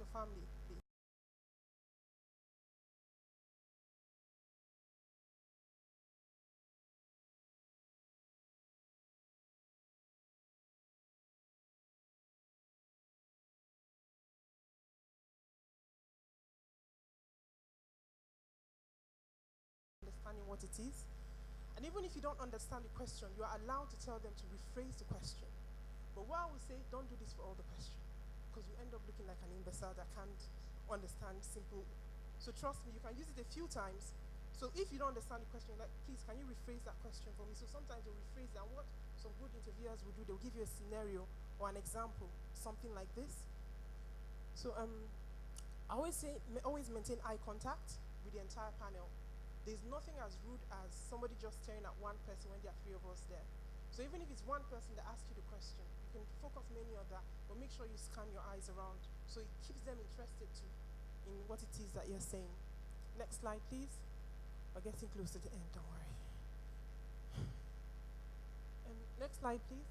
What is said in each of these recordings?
your family. Understanding what it is. And even if you don't understand the question, you are allowed to tell them to rephrase the question. But what I would say, don't do this for all the questions, because you end up looking like an imbecile that can't understand simple. So trust me, you can use it a few times. So if you don't understand the question, like, please, can you rephrase that question for me? So sometimes they'll rephrase that. What some good interviewers will do, they'll give you a scenario or an example, something like this. So I always say, always maintain eye contact with the entire panel. There's nothing as rude as somebody just staring at one person when there are three of us there. So even if it's one person that asks you the question, you can focus mainly on that, but make sure you scan your eyes around so it keeps them interested too in what it is that you're saying. Next slide, please. We're getting close to the end, don't worry. Next slide, please.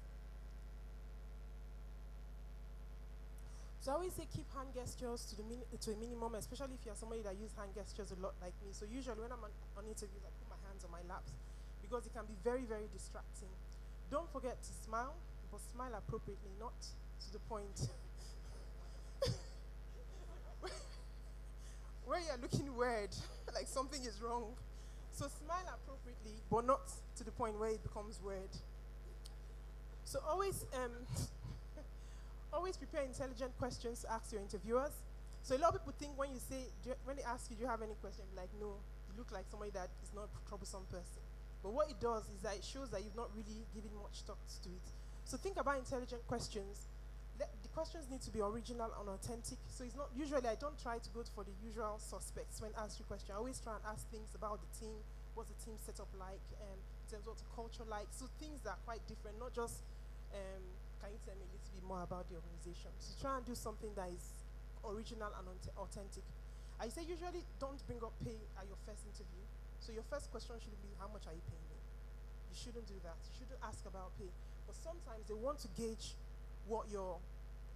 So I always say keep hand gestures to a minimum, especially if you're somebody that uses hand gestures a lot like me. So usually when I'm on interviews, I put my hands on my laps because it can be very, very distracting. Don't forget to smile, but smile appropriately, not to the point where you're looking weird, like something is wrong. So smile appropriately, but not to the point where it becomes weird. So always always prepare intelligent questions to ask your interviewers. So a lot of people think when when they ask you, do you have any questions? Like, no, you look like somebody that is not a troublesome person. But what it does is that it shows that you've not really given much thought to it. So think about intelligent questions. The questions need to be original and authentic. So it's not, usually I don't try to go for the usual suspects when I ask you questions. I always try and ask things about the team, what's the team set up like, in terms of what's the culture like. So things that are quite different, not just can you tell me a little bit more about the organization? So try and do something that is original and authentic. I say usually don't bring up pay at your first interview. So your first question should be, how much are you paying me? You shouldn't do that. You shouldn't ask about pay. But sometimes they want to gauge what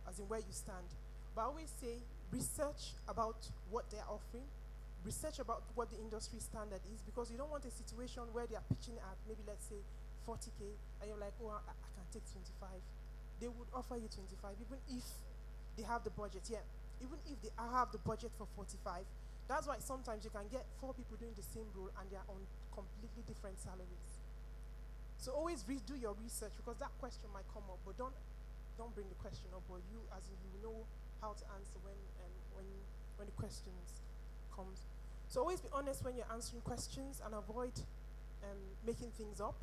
as in where you stand. But I always say research about what they're offering, research about what the industry standard is, because you don't want a situation where they are pitching at maybe, let's say, 40K, and you're like, oh, I can take 25. They would offer you 25, even if they have the budget. Yeah, even if they have the budget for 45. That's why sometimes you can get 4 people doing the same role and they're on completely different salaries. So always do your research, because that question might come up, but don't bring the question up, but you, as in, you know how to answer when the questions comes. So always be honest when you're answering questions and avoid making things up,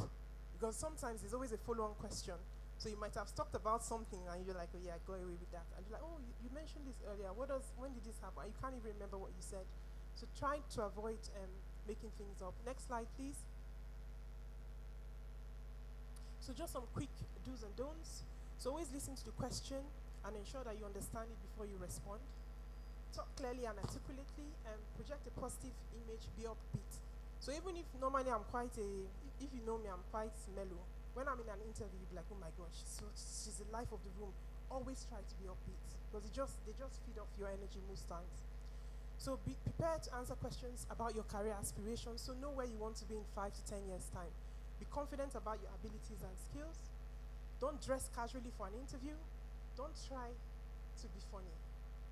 because sometimes there's always a follow-on question. So you might have talked about something and you're like, oh yeah, go away with that. And you're like, oh, you mentioned this earlier. When did this happen? And you can't even remember what you said. So try to avoid making things up. Next slide, please. So just some quick do's and don'ts. So always listen to the question and ensure that you understand it before you respond. Talk clearly and articulately, and project a positive image, be upbeat. So even if normally if you know me, I'm quite mellow. When I'm in an interview, you'll be like, oh my gosh, she's the life of the room. Always try to be upbeat, because they just feed off your energy most times. So be prepared to answer questions about your career aspirations. So know where you want to be in 5 to 10 years' time. Be confident about your abilities and skills. Don't dress casually for an interview. Don't try to be funny.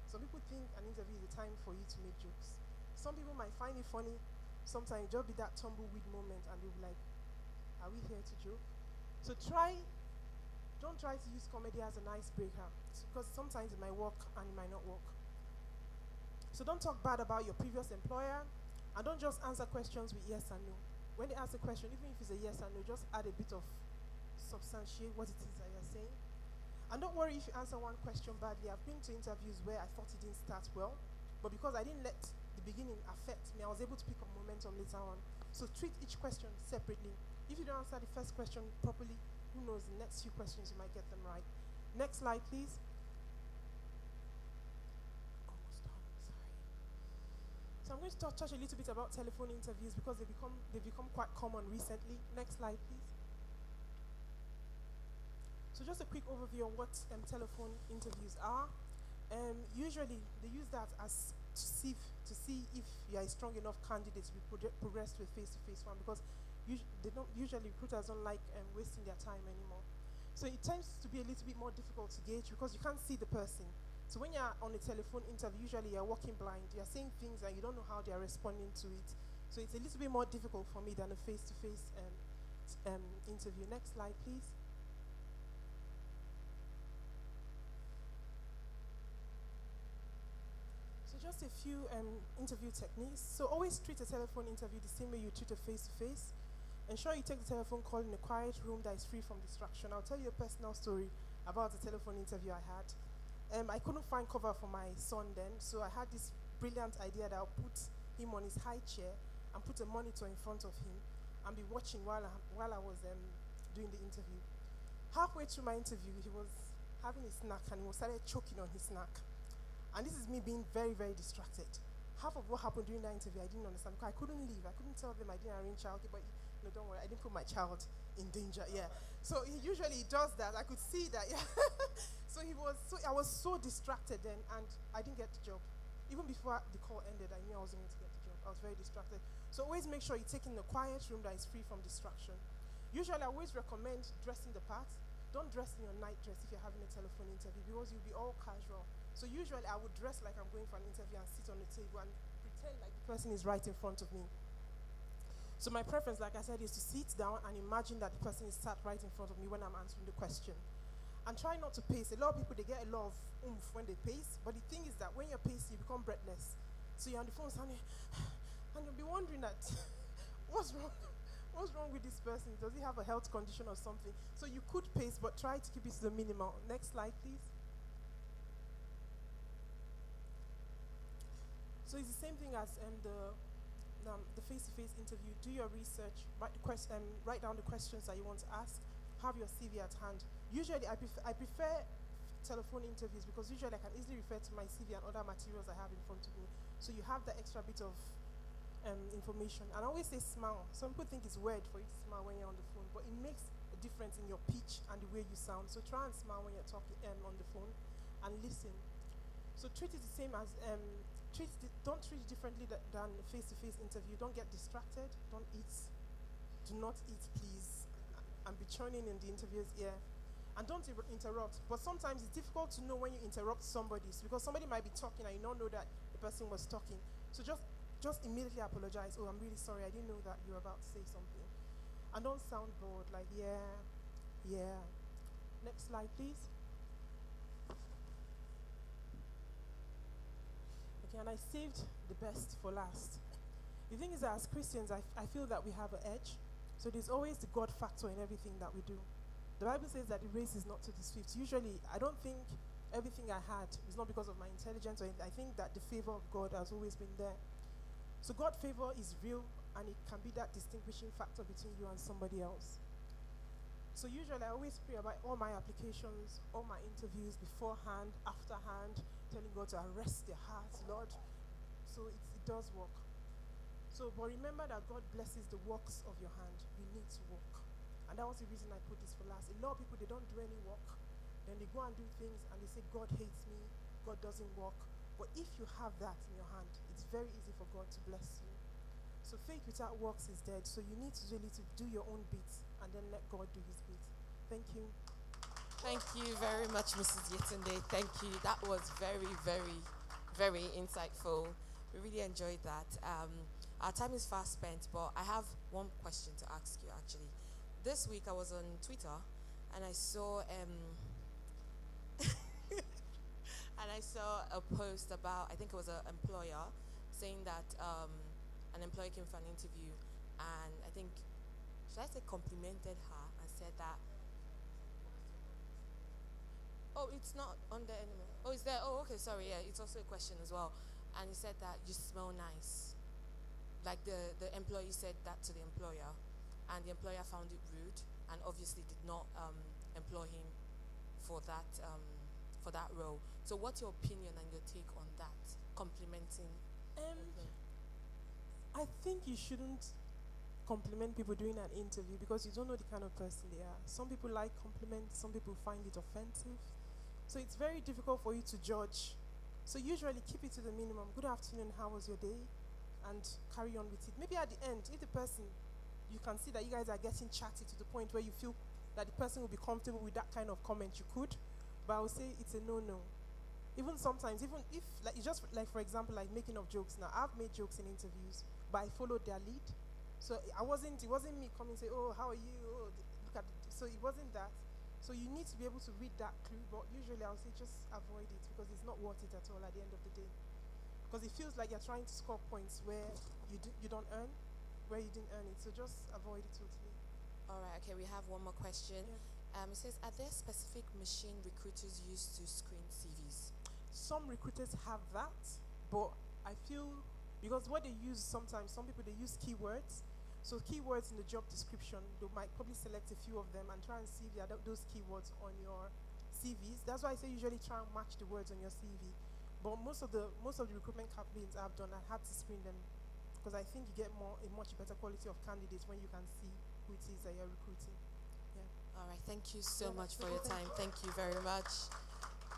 Some people think an interview is a time for you to make jokes. Some people might find it funny. Sometimes just be that tumbleweed moment and they'll be like, are we here to joke? So don't try to use comedy as an icebreaker, because sometimes it might work and it might not work. So don't talk bad about your previous employer, and don't just answer questions with yes and no. When they ask a question, even if it's a yes and no, just add a bit of substantiate what it is that you're saying. And don't worry if you answer one question badly. I've been to interviews where I thought it didn't start well, but because I didn't let the beginning affect me, I was able to pick up momentum later on. So treat each question separately. If you don't answer the first question properly, who knows, the next few questions you might get them right. Next slide, please. Almost done, sorry. So I'm going to touch a little bit about telephone interviews, because they've become quite common recently. Next slide, please. So just a quick overview on what telephone interviews are. Usually usually they use that as to see if you are a strong enough candidate to be progressed to a face-to-face one, because they don't usually, recruiters don't like wasting their time anymore. So it tends to be a little bit more difficult to gauge because you can't see the person. So when you're on a telephone interview, usually you're walking blind. You're saying things and you don't know how they are responding to it. So it's a little bit more difficult for me than a face-to-face interview. Next slide, please. So just a few interview techniques. So always treat a telephone interview the same way you treat a face-to-face. Ensure you take the telephone call in a quiet room that is free from distraction. I'll tell you a personal story about the telephone interview I had. I couldn't find cover for my son then, so I had this brilliant idea that I'll put him on his high chair and put a monitor in front of him and be watching while I was doing the interview. Halfway through my interview, he was having a snack and he started choking on his snack. And this is me being very, very distracted. Half of what happened during that interview, I didn't understand because I couldn't leave. I couldn't tell them I didn't arrange childcare, but no, don't worry, I didn't put my child in danger. Yeah. So he usually does that. I could see that. Yeah. So I was so distracted then, and I didn't get the job. Even before the call ended, I knew I wasn't going to get the job. I was very distracted. So always make sure you take in a quiet room that is free from distraction. Usually, I always recommend dressing the part. Don't dress in your night dress if you're having a telephone interview because you'll be all casual. So usually, I would dress like I'm going for an interview and sit on the table and pretend like the person is right in front of me. So my preference, like I said, is to sit down and imagine that the person is sat right in front of me when I'm answering the question. And try not to pace. A lot of people, they get a lot of oomph when they pace, but the thing is that when you're pacing, you become breathless. So you're on the phone sounding, and you'll be wondering that, what's wrong? What's wrong with this person? Does he have a health condition or something? So you could pace, but try to keep it to the minimal. Next slide, please. So it's the same thing as the face-to-face interview. Do your research, write down the questions that you want to ask, have your CV at hand. Usually, I prefer telephone interviews because usually I can easily refer to my CV and other materials I have in front of me. So you have that extra bit of information. And I always say smile. Some people think it's weird for you to smile when you're on the phone, but it makes a difference in your pitch and the way you sound. So try and smile when you're talking on the phone and listen. So treat it the same as, don't treat it differently than a face-to-face interview. Don't get distracted. Don't eat. Do not eat, please. And be churning in the interviewer's ear. And don't interrupt. But sometimes it's difficult to know when you interrupt somebody because somebody might be talking and you don't know that the person was talking. So just immediately apologize. Oh, I'm really sorry. I didn't know that you were about to say something. And don't sound bored like, yeah. Next slide, please. Okay, and I saved the best for last. The thing is that as Christians, I feel that we have an edge. So there's always the God factor in everything that we do. The Bible says that the race is not to the swift. Usually, I don't think everything I had is not because of my intelligence or anything. I think that the favor of God has always been there. So God's favor is real, and it can be that distinguishing factor between you and somebody else. So usually, I always pray about all my applications, all my interviews, beforehand, afterhand, telling God to arrest their hearts, Lord. So it does work. So, but remember that God blesses the works of your hand. You need to work. And that was the reason I put this for last. A lot of people, they don't do any work. Then they go and do things and they say, God hates me. God doesn't work. But if you have that in your hand, it's very easy for God to bless you. So faith without works is dead. So you need to really do your own bit and then let God do his bit. Thank you. Thank you very much, Mrs. Yetunde. Thank you. That was very, very, very insightful. We really enjoyed that. Our time is fast spent, but I have one question to ask you, actually. This week, I was on Twitter, and I saw and I saw a post about, I think it was an employer, saying that an employee came for an interview, and I think, should I say complimented her and said that, oh, it's not on there anymore. Oh, it's there. Oh, okay, sorry, yeah, it's also a question as well. And he said that you smell nice. Like the employee said that to the employer, and the employer found it rude and obviously did not employ him for that role. So what's your opinion and your take on that, complimenting? I think you shouldn't compliment people during an interview because you don't know the kind of person they are. Some people like compliments, some people find it offensive. So it's very difficult for you to judge So usually keep it to the minimum. Good afternoon, how was your day? And carry on with it. Maybe at the end, if the person, you can see that you guys are getting chatty to the point where you feel that the person will be comfortable with that kind of comment, you could. But I would say it's a no-no. Even sometimes, even if, like, it's just like, for example, like making of jokes. Now, I've made jokes in interviews, but I followed their lead. So it wasn't me coming and say, oh, how are you? Oh, look at it. So it wasn't that. So you need to be able to read that clue, but usually I'll say just avoid it because it's not worth it at all at the end of the day. Because it feels like you're trying to score points where you don't earn, where you didn't earn it. So just avoid it totally. All right, okay, we have one more question. Yeah. It says, are there specific machine recruiters used to screen CVs? Some recruiters have that, but I feel because what they use sometimes, some people they use keywords. So keywords in the job description, they might probably select a few of them and try and see if there are those keywords on your CVs. That's why I say usually try and match the words on your CV. But most of the recruitment campaigns I've done, I had to screen them because I think you get a much better quality of candidates when you can see who it is that you're recruiting. Yeah. All right, thank you so much for your time. Thank you very much.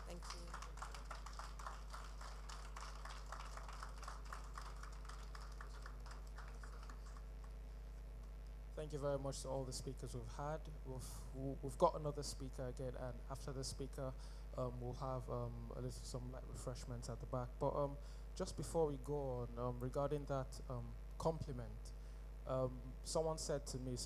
Thank you. Thank you very much to all the speakers we've had. We've got another speaker again, and after the speaker, we'll have some light refreshments at the back. But just before we go on, regarding that compliment, someone said to me,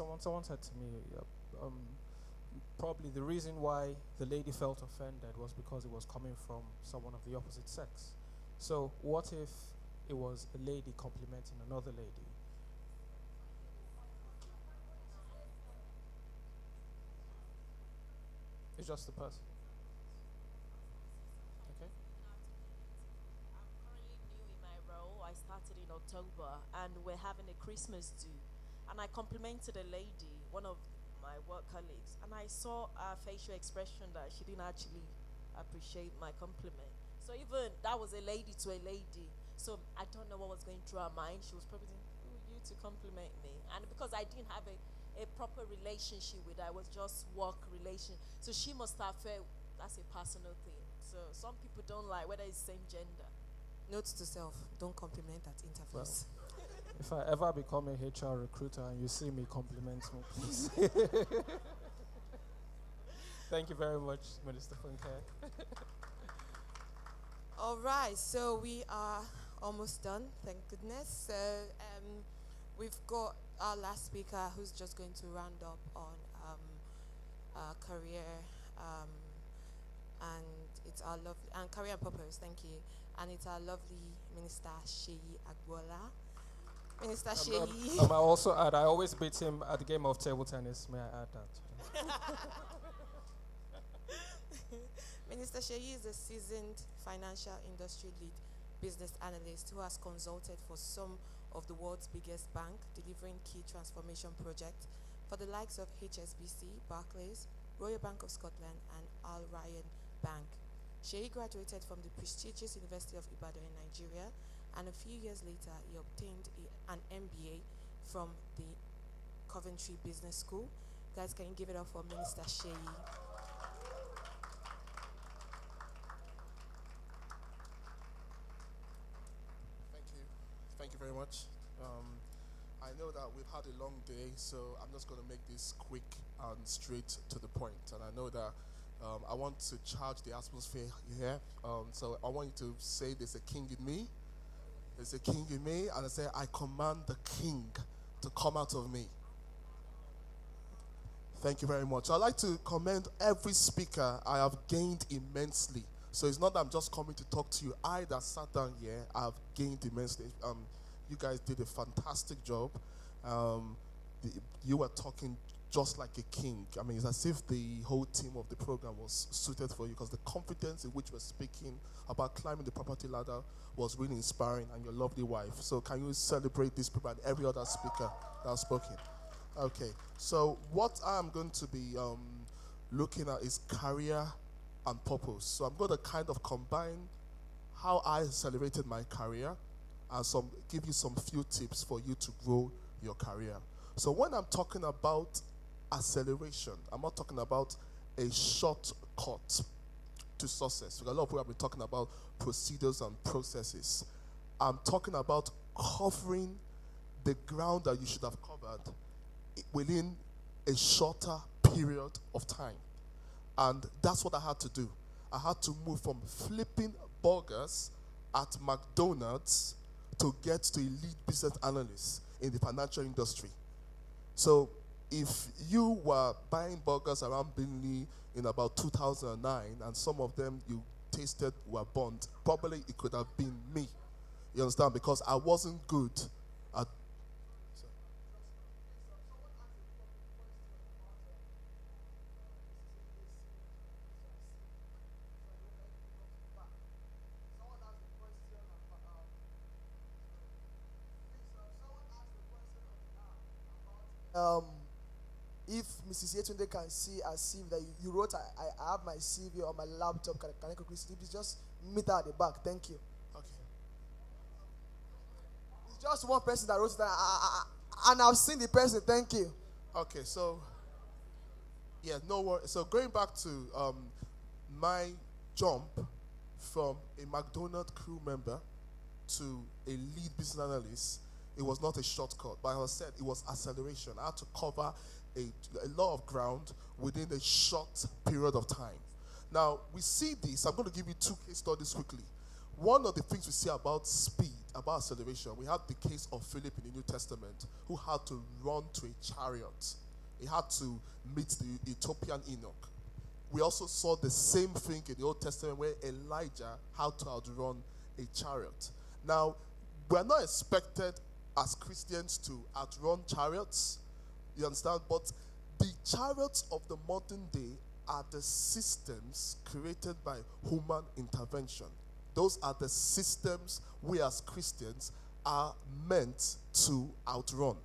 probably the reason why the lady felt offended was because it was coming from someone of the opposite sex. So what if it was a lady complimenting another lady? It's just the person. Okay. I'm currently new in my role. I started in October, and we're having a Christmas do. And I complimented a lady, one of my work colleagues, and I saw her facial expression that she didn't actually appreciate my compliment. So even that was a lady to a lady. So I don't know what was going through her mind. She was probably thinking, who are you to compliment me? And because I didn't have a proper relationship with her, it was just work relation. So she must have felt that's a personal thing. So some people don't like whether it's same gender. Note to self, don't compliment at interviews. If I ever become a HR recruiter and you see me, compliment me, please. Thank you very much, Minister Funke. All right, so we are almost done, thank goodness. So we've got our last speaker who's just going to round up on career and it's our lovely, and career and purpose, thank you. And it's our lovely Minister Seyi Agbola. Minister Seyi. I also add, I always beat him at the game of table tennis. May I add that? Minister Seyi is a seasoned financial industry lead business analyst who has consulted for some of the world's biggest bank, delivering key transformation projects for the likes of HSBC, Barclays, Royal Bank of Scotland, and Al Ryan Bank. Seyi graduated from the prestigious University of Ibadan in Nigeria, and a few years later, he obtained an MBA from the Coventry Business School. Guys, can you give it up for Minister Seyi? Thank you very much. I know that we've had a long day, so I'm just going to make this quick and straight to the point. And I know that I want to charge the atmosphere here. So I want you to say there's a king in me. There's a king in me. And I say, I command the king to come out of me. Thank you very much. I'd like to commend every speaker. I have gained immensely. So it's not that I'm just coming to talk to you. I that sat down here, I've gained immensely. You guys did a fantastic job. You were talking just like a king. I mean, it's as if the whole team of the program was suited for you, because the confidence in which we're speaking about climbing the property ladder was really inspiring, and your lovely wife. So can you celebrate this people and every other speaker that has spoken? Okay, so what I'm going to be looking at is career and purpose. So I'm going to kind of combine how I celebrated my career and give you some few tips for you to grow your career. So when I'm talking about acceleration, I'm not talking about a shortcut. to success. Because a lot of people have been talking about procedures and processes. I'm talking about covering the ground that you should have covered within a shorter period of time. And that's what I had to do. I had to move from flipping burgers at McDonald's to get to a lead business analyst in the financial industry. So if you were buying burgers around Binley in about 2009 and some of them you tasted were burnt, probably it could have been me. You understand? Because I wasn't good at. If Mrs. Yetunde can see a CV that you wrote, I have my CV on my laptop. Can I quickly see? Please just meet her at the back. Thank you. Okay. It's just one person that wrote it, and I've seen the person. Thank you. Okay, so yeah, no worry. So going back to my jump from a McDonald's crew member to a lead business analyst, it was not a shortcut. But as I said, it was acceleration. I had to cover a lot of ground within a short period of time. Now, we see this. I'm going to give you two case studies quickly. One of the things we see about speed, about acceleration, we have the case of Philip in the New Testament, who had to run to a chariot. He had to meet the Ethiopian Enoch. We also saw the same thing in the Old Testament where Elijah had to outrun a chariot. Now, we are not expected as Christians to outrun chariots. You understand? But the chariots of the modern day are the systems created by human intervention. Those are the systems we as Christians are meant to outrun.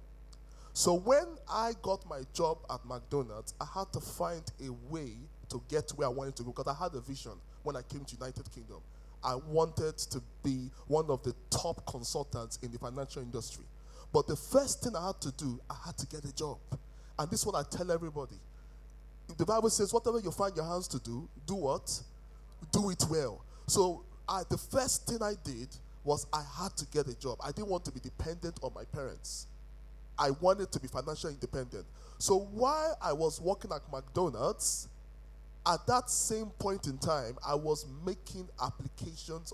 So when I got my job at McDonald's, I had to find a way to get where I wanted to go because I had a vision when I came to United Kingdom. I wanted to be one of the top consultants in the financial industry. But the first thing I had to do, I had to get a job. And this is what I tell everybody. The Bible says, whatever you find your hands to do, do what? Do it well. So the first thing I did was I had to get a job. I didn't want to be dependent on my parents. I wanted to be financially independent. So while I was working at McDonald's, at that same point in time, I was making applications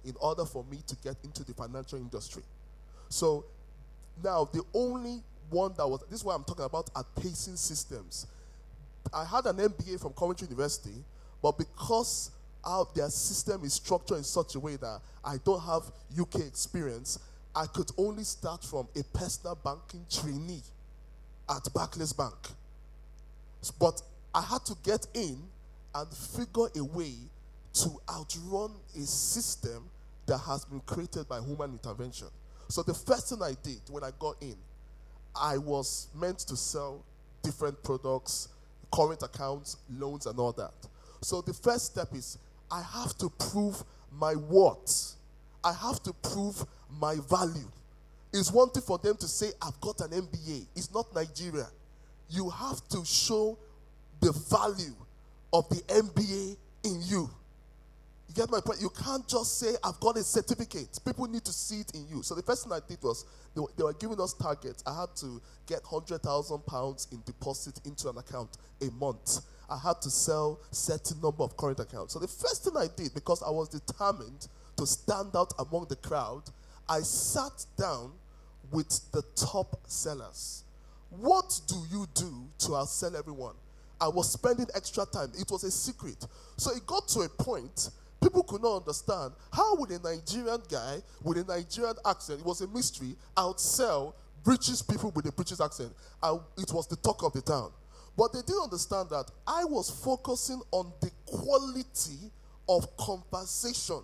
in order for me to get into the financial industry. So now the only one that was, this is what I'm talking about at pacing systems. I had an MBA from Coventry University, but because their system is structured in such a way that I don't have UK experience, I could only start from a personal banking trainee at Barclays Bank. But I had to get in and figure a way to outrun a system that has been created by human intervention. So the first thing I did when I got in, I was meant to sell different products, current accounts, loans, and all that. So the first step is I have to prove my worth. I have to prove my value. It's one thing for them to say, I've got an MBA. It's not Nigeria. You have to show the value of the MBA in you. You get my point? You can't just say, I've got a certificate. People need to see it in you. So the first thing I did was, they were giving us targets. I had to get £100,000 in deposit into an account a month. I had to sell certain number of current accounts. So the first thing I did, because I was determined to stand out among the crowd, I sat down with the top sellers. What do you do to outsell everyone? I was spending extra time. It was a secret. So it got to a point, people could not understand how would a Nigerian guy with a Nigerian accent, it was a mystery, outsell British people with a British accent. It was the talk of the town. But they didn't understand that I was focusing on the quality of conversation.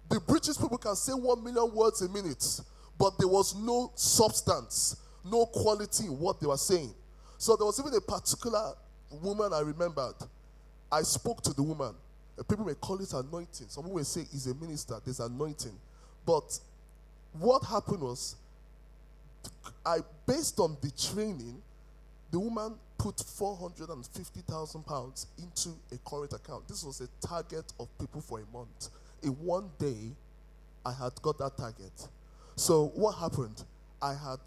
The British people can say 1 million words a minute, but there was no substance, no quality in what they were saying. So there was even a particular woman I remembered. I spoke to the woman. People may call it anointing. Some people may say he's a minister, there's anointing. But what happened was, based on the training, the woman put 450,000 pounds into a current account. This was a target of people for a month. In one day, I had got that target. So what happened? I had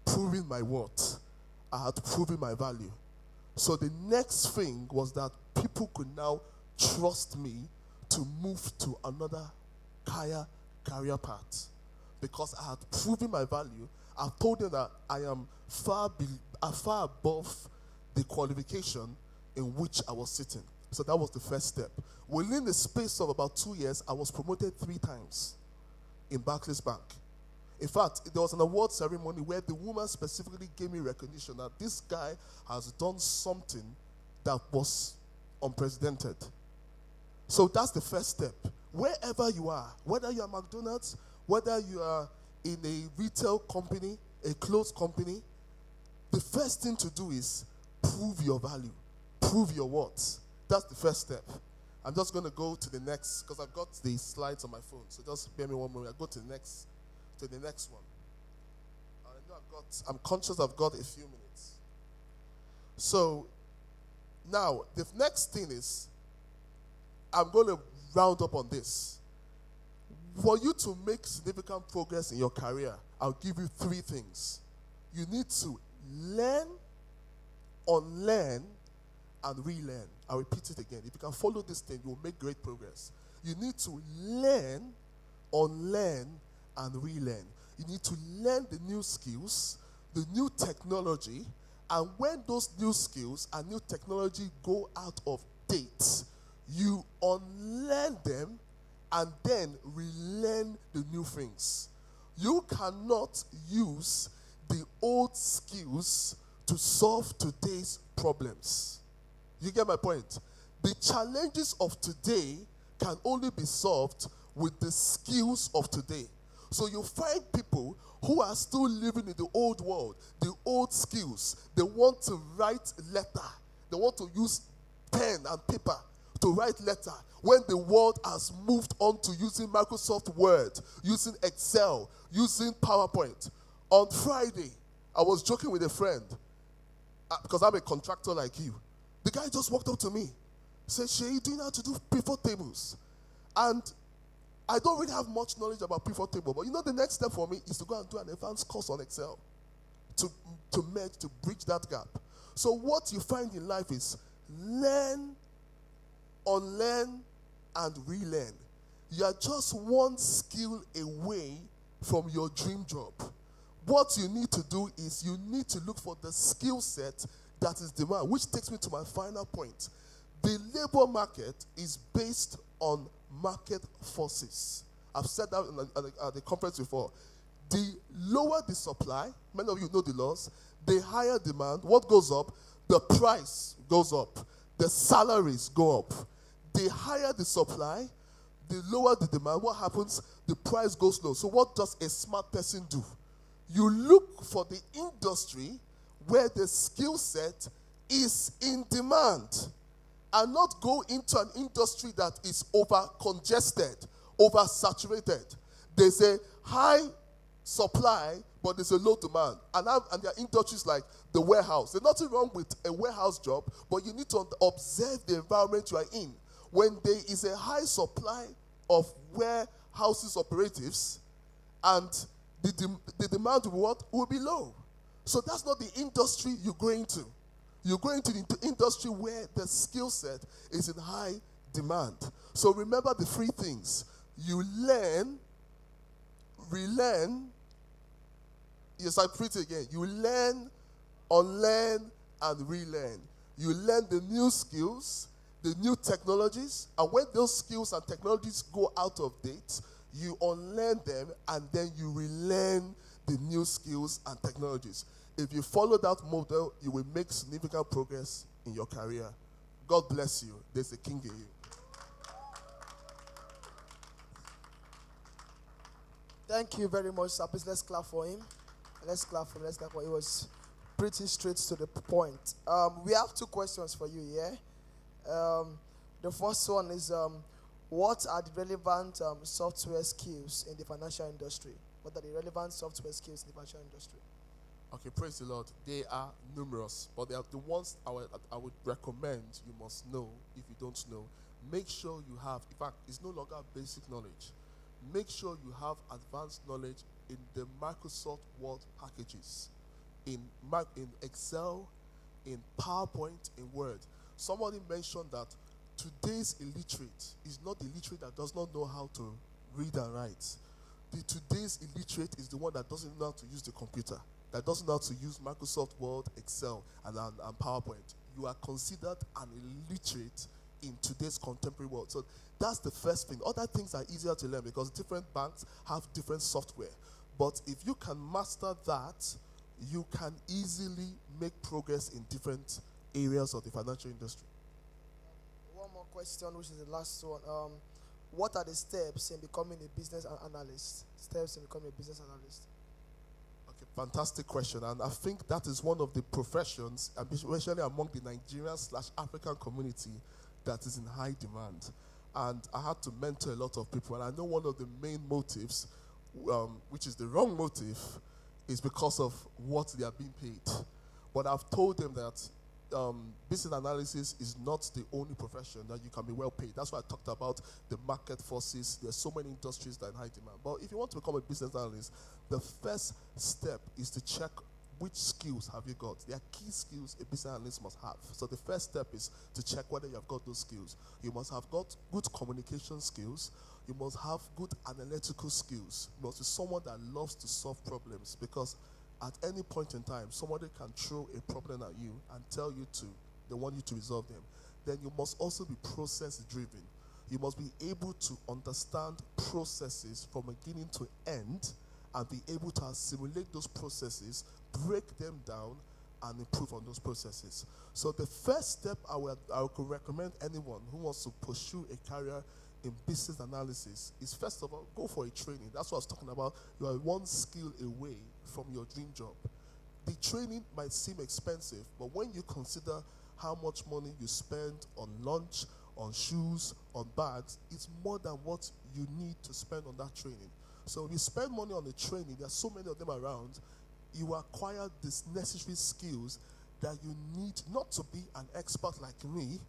proven my worth. I had proven my value. So the next thing was that people could now trust me to move to another higher career path. Because I had proven my value, I told them that I am far above the qualification in which I was sitting. So that was the first step. Within the space of about 2 years, I was promoted 3 times in Barclays Bank. In fact, there was an award ceremony where the woman specifically gave me recognition that this guy has done something that was unprecedented. So that's the first step. Wherever you are, whether you are McDonald's, whether you are in a retail company, a clothes company, the first thing to do is prove your value, prove your worth. That's the first step. I'm just going to go to the next, because I've got the slides on my phone. So just bear me one moment. I'll go to the next one. I know I'm conscious I've got a few minutes. So now the next thing is, I'm going to round up on this. For you to make significant progress in your career, I'll give you 3 things. You need to learn, unlearn, and relearn. I'll repeat it again. If you can follow this thing, you'll make great progress. You need to learn, unlearn, and relearn. You need to learn the new skills, the new technology, and when those new skills and new technology go out of date, you unlearn them and then relearn the new things. You cannot use the old skills to solve today's problems. You get my point? The challenges of today can only be solved with the skills of today. So you find people who are still living in the old world, the old skills. They want to write letter. They want to use pen and paper to write letter when the world has moved on to using Microsoft Word, using Excel, using PowerPoint. On Friday, I was joking with a friend because I'm a contractor like you. The guy just walked up to me, said, "Shay, do you know how to do pivot tables?" And I don't really have much knowledge about pivot table, but you know the next step for me is to go and do an advanced course on Excel to merge, to bridge that gap. So what you find in life is learn, unlearn, and relearn. You are just one skill away from your dream job. What you need to do is you need to look for the skill set that is demand, which takes me to my final point. The labor market is based on market forces. I've said that at the conference before. The lower the supply, many of you know the laws, the higher demand. What goes up? The price goes up. The salaries go up. The higher the supply, the lower the demand. What happens? The price goes low. So what does a smart person do? You look for the industry where the skill set is in demand, and not go into an industry that is over-congested, over-saturated. There's a high supply, but there's a low demand. And there are industries like the warehouse. There's nothing wrong with a warehouse job, but you need to observe the environment you are in. When there is a high supply of warehouses operatives, and the demand will be low. So that's not the industry you go into. You go into the industry where the skill set is in high demand. So remember the 3 things. You learn, relearn. Yes, I repeat it again. You learn, unlearn, and relearn. You learn the new skills, the new technologies, and when those skills and technologies go out of date, you unlearn them and then you relearn the new skills and technologies. If you follow that model, you will make significant progress in your career. God bless you. There's a king in you. Thank you very much, sir. Please, let's clap for him. Let's clap for him. Let's clap for him. It was pretty straight to the point. We have 2 questions for you here. The first one is, what are the relevant software skills in the financial industry? What are the relevant software skills in the financial industry? Okay, praise the Lord. They are numerous, but they are the ones I would recommend you must know if you don't know. Make sure you have, in fact, it's no longer basic knowledge. Make sure you have advanced knowledge in the Microsoft Word packages, in Excel, in PowerPoint, in Word. Somebody mentioned that today's illiterate is not the illiterate that does not know how to read and write. Today's illiterate is the one that doesn't know how to use the computer, that doesn't know how to use Microsoft Word, Excel, and PowerPoint. You are considered an illiterate in today's contemporary world. So that's the first thing. Other things are easier to learn because different banks have different software. But if you can master that, you can easily make progress in different areas of the financial industry. One more question, which is the last one. What are the steps in becoming a business analyst? Steps in becoming a business analyst. Okay, fantastic question. And I think that is one of the professions, especially among the Nigerian/African community, that is in high demand. And I had to mentor a lot of people. And I know one of the main motives, which is the wrong motive, is because of what they are being paid. But I've told them that business analysis is not the only profession that you can be well paid. That's why I talked about the market forces. There's so many industries that are in high demand. But if you want to become a business analyst, the first step is to check which skills have you got. There are key skills a business analyst must have. So the first step is to check whether you have got those skills. You must have got good communication skills. You must have good analytical skills. You must be someone that loves to solve problems, because at any point in time, somebody can throw a problem at you and tell you they want you to resolve them. Then you must also be process driven. You must be able to understand processes from beginning to end and be able to assimilate those processes, break them down, and improve on those processes. So the first step I would recommend anyone who wants to pursue a career in business analysis is, first of all, go for a training. That's what I was talking about. You are one skill away from your dream job. The training might seem expensive, but when you consider how much money you spend on lunch, on shoes, on bags, it's more than what you need to spend on that training. So if you spend money on the training, there are so many of them around, you acquire these necessary skills that you need, not to be an expert like me,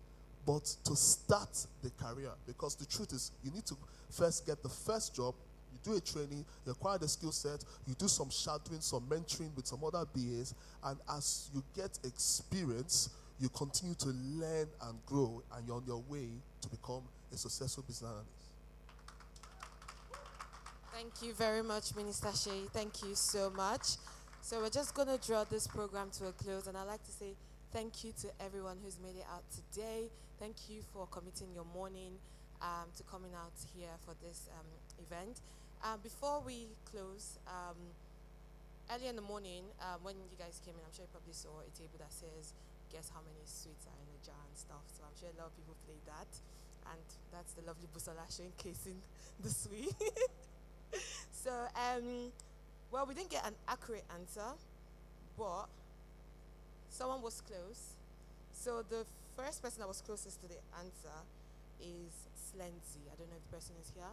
but to start the career. Because the truth is, you need to first get the first job. You do a training, you acquire the skill set, you do some shadowing, some mentoring with some other BAs, and as you get experience, you continue to learn and grow, and you're on your way to become a successful business analyst. Thank you very much, Minister Shea. Thank you so much. So we're just going to draw this program to a close, and I'd like to say thank you to everyone who's made it out today. Thank you for committing your morning to coming out here for this event. Before we close, early in the morning, when you guys came in, I'm sure you probably saw a table that says, guess how many sweets are in a jar and stuff. So I'm sure a lot of people played that. And that's the lovely Busola showcasing the sweet. So, well, we didn't get an accurate answer, but someone was close. So the first person that was closest to the answer is Slenzy. I don't know if the person is here.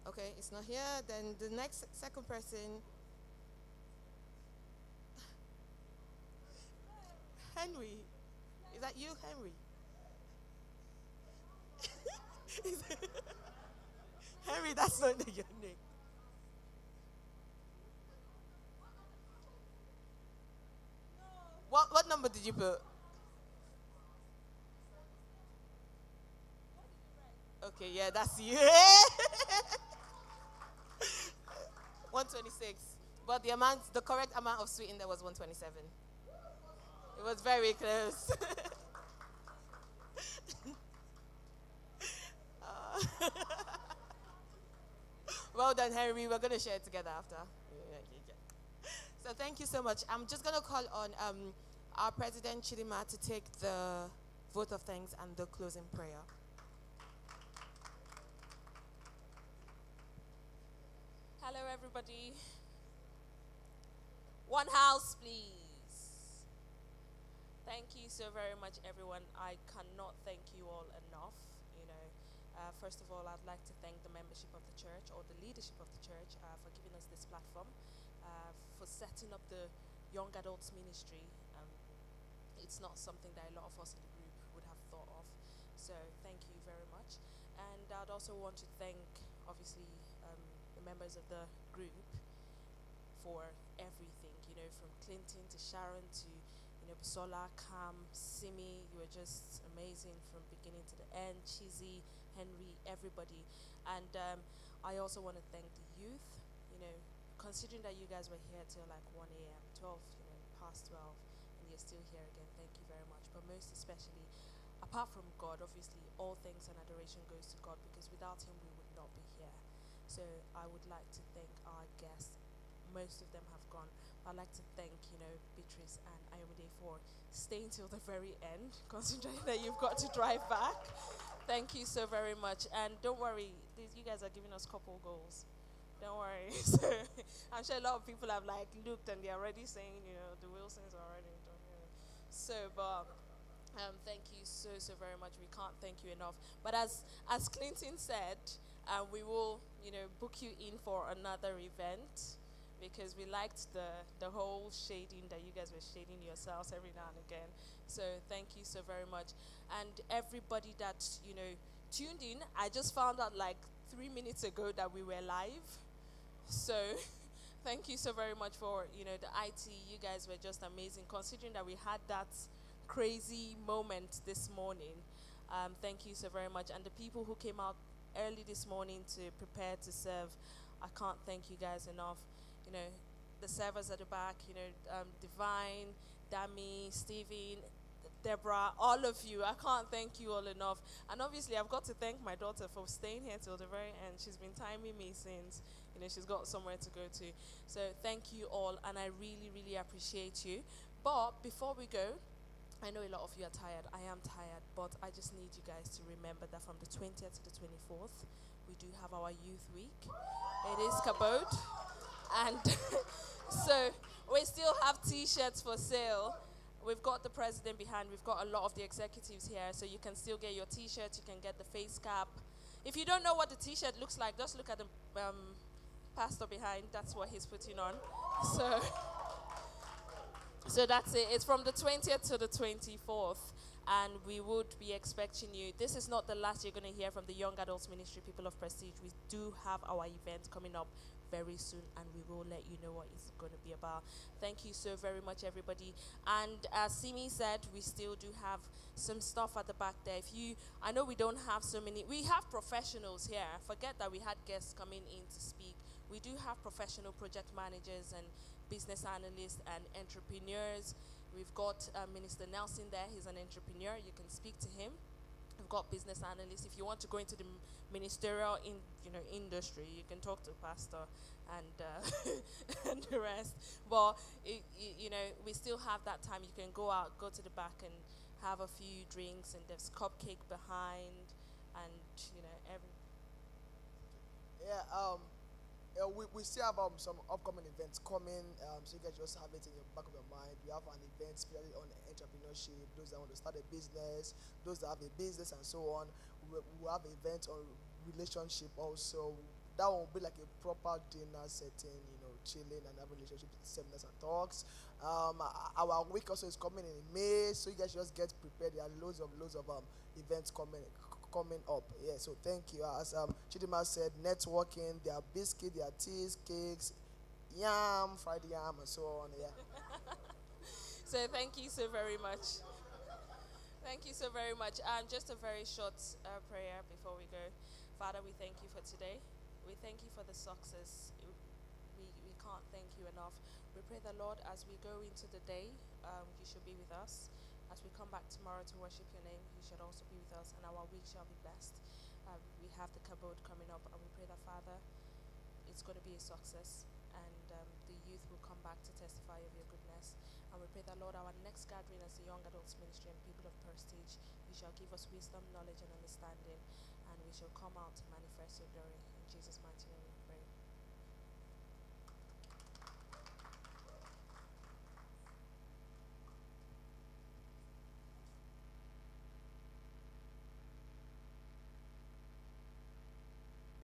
Okay, it's not here. Then the second person, Henry. Is that you, Henry? Henry, that's not your name. What number did you put? Okay, yeah, that's you. 126. But the correct amount of sweet in there was 127. It was very close. Well done, Henry. We're going to share it together after. So thank you so much. I'm just going to call on our President Chidima to take the vote of thanks and the closing prayer. Hello, everybody. One house, please. Thank you so very much, everyone. I cannot thank you all enough. first of all, I'd like to thank the membership of the church or the leadership of the church for giving us this platform, for setting up the young adults ministry. It's not something that a lot of us in the group would have thought of. So thank you very much. And I'd also want to thank, obviously, the members of the group for everything, from Clinton to Sharon to, Bisola, Cam, Simi. You were just amazing from beginning to the end. Chizzy, Henry, everybody. And I also want to thank the youth, considering that you guys were here till like 1 a.m., 12, past 12, and you're still here again. Thank you very much. But most especially, apart from God, obviously, all thanks and adoration goes to God, because without Him, we would not be here. So I would like to thank our guests. Most of them have gone. I'd like to thank, Beatrice and Ayomide for staying till the very end, considering that you've got to drive back. Thank you so very much. And don't worry, you guys are giving us couple goals. Don't worry. So I'm sure a lot of people have looked and they're already saying, the Wilsons are already done. So, but thank you so very much. We can't thank you enough. But as Clinton said, we will, book you in for another event, because we liked the whole shading that you guys were shading yourselves every now and again. So thank you so very much. And everybody that, tuned in, I just found out 3 minutes ago that we were live. So thank you so very much for, the IT. You guys were just amazing, considering that we had that crazy moment this morning. Thank you so very much. And the people who came out early this morning to prepare to serve, I can't thank you guys enough. The servers at the back, Divine, Dami, Stephen, Deborah, all of you. I can't thank you all enough. And obviously, I've got to thank my daughter for staying here till the very end. She's been timing me since, she's got somewhere to go to. So thank you all, and I really, really appreciate you. But before we go, I know a lot of you are tired. I am tired, but I just need you guys to remember that from the 20th to the 24th, we do have our youth week. It is Kabod. And so we still have T-shirts for sale. We've got the president behind. We've got a lot of the executives here. So you can still get your T-shirt. You can get the face cap. If you don't know what the T-shirt looks like, just look at the pastor behind. That's what he's putting on. So that's it. It's from the 20th to the 24th. And we would be expecting you. This is not the last you're going to hear from the Young Adults Ministry, People of Prestige. We do have our event coming up very soon, and we will let you know what it's going to be about. Thank you so very much, everybody. And as Simi said, we still do have some stuff at the back there. I know we don't have so many. We have professionals here. Forget that we had guests coming in to speak. We do have professional project managers and business analysts and entrepreneurs. We've got Minister Nelson there. He's an entrepreneur. You can speak to him. We've got business analysts. If you want to go into the ministerial industry, you can talk to Pastor and and the rest. But we still have that time. You can go out, go to the back, and have a few drinks. And there's cupcake behind, and every. Yeah. We still have some upcoming events coming, so you guys just have it in your back of your mind. We have an event specially on entrepreneurship, those that want to start a business, those that have a business, and so on. We have an event on relationship also. That will be like a proper dinner setting, chilling and having relationship seminars and talks. Our week also is coming in May, so you guys just get prepared. There are loads of events coming up. Yeah, so thank you. As Chidima said, networking, there are biscuits, there are teas, cakes, yam, fried yam, and so on. Yeah. So thank you so very much. Thank you so very much. And just a very short prayer before we go. Father, we thank you for today. We thank you for the success. We can't thank you enough. We pray the Lord, as we go into the day, you should be with us. As we come back tomorrow to worship your name, you should also be with us, and our week shall be blessed. We have the Kabod coming up, and we pray that, Father, it's going to be a success, and the youth will come back to testify of your goodness. And we pray that, Lord, our next gathering as the Young Adults Ministry and People of Prestige, you shall give us wisdom, knowledge, and understanding, and we shall come out to manifest your glory. In Jesus' mighty name we pray.